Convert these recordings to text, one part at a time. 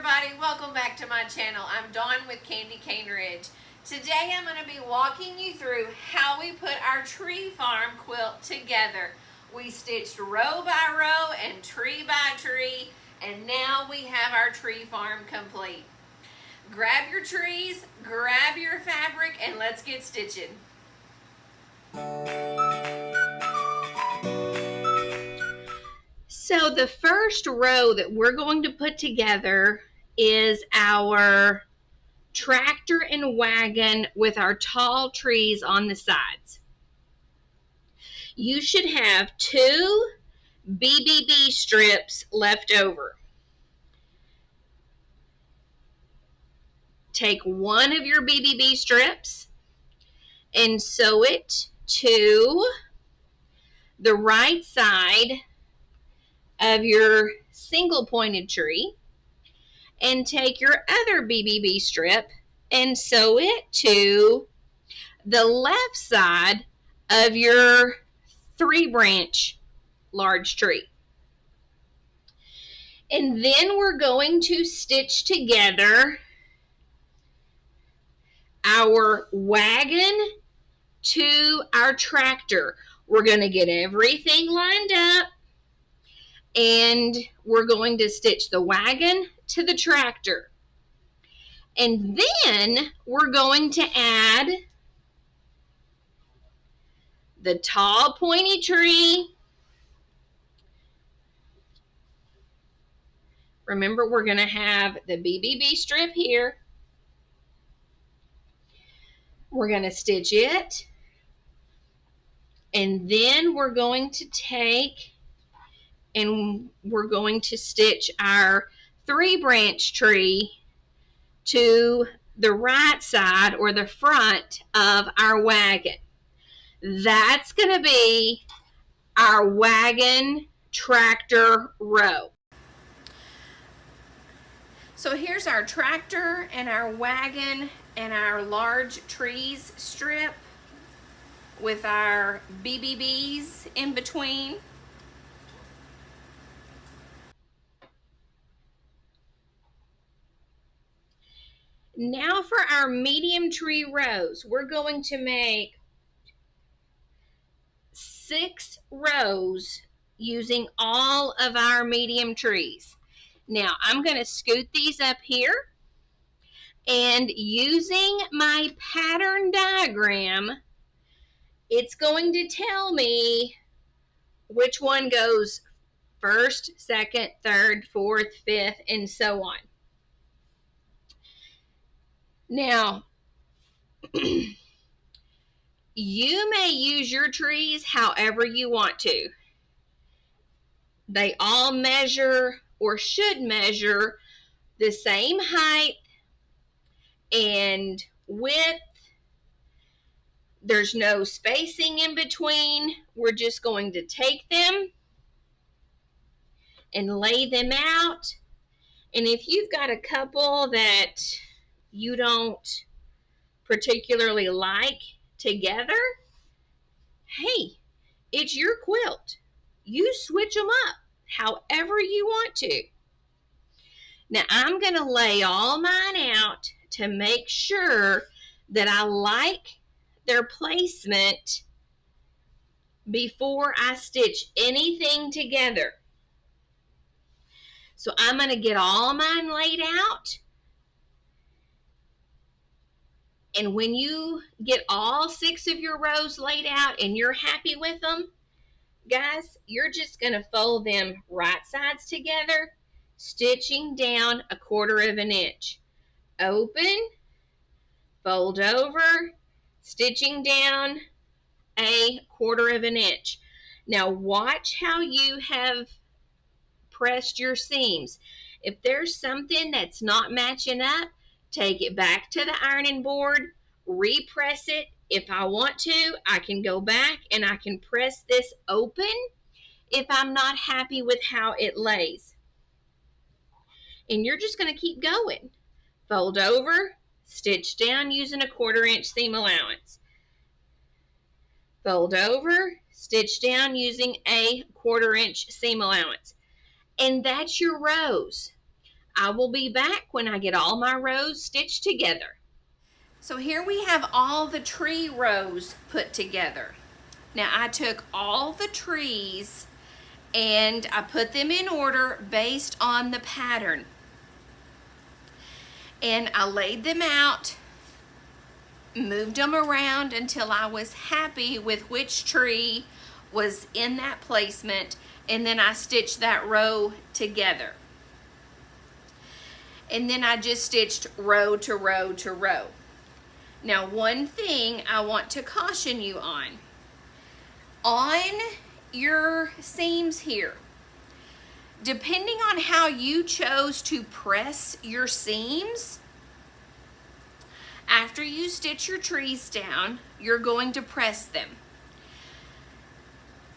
everybody, welcome back to my channel. I'm Dawn with Candy Cane Ridge. Today I'm going to be walking you through how we put our Tree Farm quilt together. We stitched row by row and tree by tree, and now we have our Tree Farm complete. Grab your trees, grab your fabric, and let's get stitching. So the first row that we're going to put together is our tractor and wagon with our tall trees on the sides. You should have 2 BBB strips left over. Take one of your BBB strips and sew it to the right side of your single pointed tree, and take your other BBB strip and sew it to the left side of your 3-branch large tree. And then we're going to stitch together our wagon to our tractor. We're going to get everything lined up, and we're going to stitch the wagon to the tractor. And then we're going to add the tall pointy tree. Remember, we're going to have the BBB strip here. We're going to stitch it. And then we're going to take and we're going to stitch our 3-branch tree to the right side or the front of our wagon. That's going to be our wagon tractor row. So here's our tractor and our wagon and our large trees strip with our BBBs in between. Now for our medium tree rows, we're going to make 6 rows using all of our medium trees. Now I'm going to scoot these up here, and using my pattern diagram, it's going to tell me which one goes first, second, third, fourth, fifth, and so on. Now, you may use your trees however you want to. They all measure or should measure the same height and width. There's no spacing in between. We're just going to take them and lay them out. And if you've got a couple that you don't particularly like together, hey, it's your quilt. You switch them up however you want to. Now I'm going to lay all mine out to make sure that I like their placement before I stitch anything together. So I'm going to get all mine laid out. And when you get all 6 of your rows laid out and you're happy with them, guys, you're just going to fold them right sides together, stitching down 1/4 of an inch. Open, fold over, stitching down 1/4 of an inch. Now watch how you have pressed your seams. If there's something that's not matching up, take it back to the ironing board, repress it. If I want to, I can go back and I can press this open if I'm not happy with how it lays. And you're just going to keep going. Fold over, stitch down using 1/4 inch seam allowance. Fold over, stitch down using 1/4 inch seam allowance. And that's your rows. I will be back when I get all my rows stitched together. So here we have all the tree rows put together. Now I took all the trees and I put them in order based on the pattern. And I laid them out, moved them around until I was happy with which tree was in that placement, and then I stitched that row together. And then I just stitched row to row to row. Now, one thing I want to caution you on your seams here, depending on how you chose to press your seams, after you stitch your trees down, you're going to press them.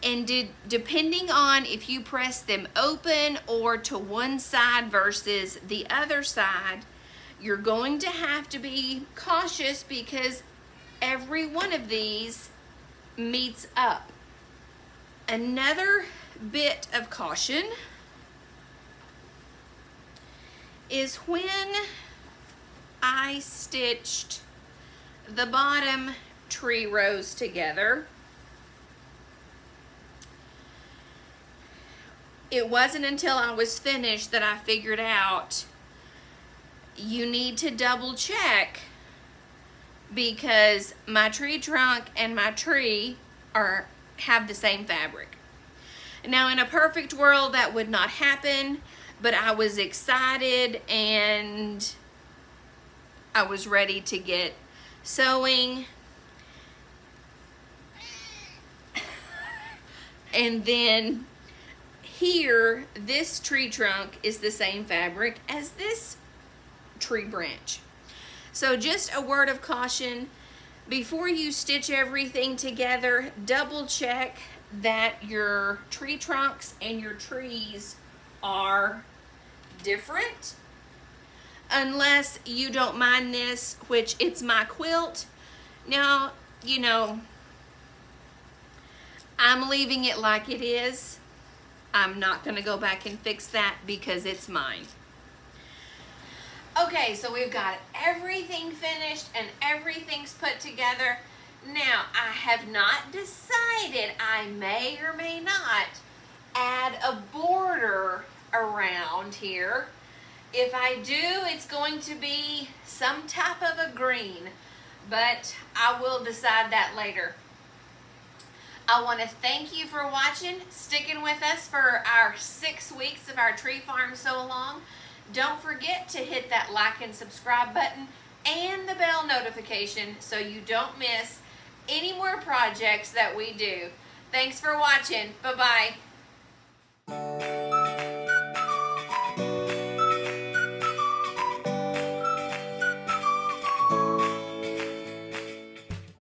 And depending on if you press them open or to one side versus the other side, you're going to have to be cautious because every one of these meets up. Another bit of caution is when I stitched the bottom tree rows together, it wasn't until I was finished that I figured out you need to double check, because my tree trunk and my tree have the same fabric. Now, in a perfect world that would not happen, but I was excited and I was ready to get sewing. And then here, this tree trunk is the same fabric as this tree branch. So just a word of caution, before you stitch everything together, double check that your tree trunks and your trees are different. Unless you don't mind this, which it's my quilt. Now, you know, I'm leaving it like it is. I'm not going to go back and fix that because it's mine. Okay, so we've got everything finished and everything's put together. Now, I have not decided, I may or may not add a border around here. If I do, it's going to be some type of a green, but I will decide that later. I want to thank you for watching, sticking with us for our 6 weeks of our Tree Farm Sew Along. Don't forget to hit that like and subscribe button and the bell notification so you don't miss any more projects that we do. Thanks for watching. Bye-bye.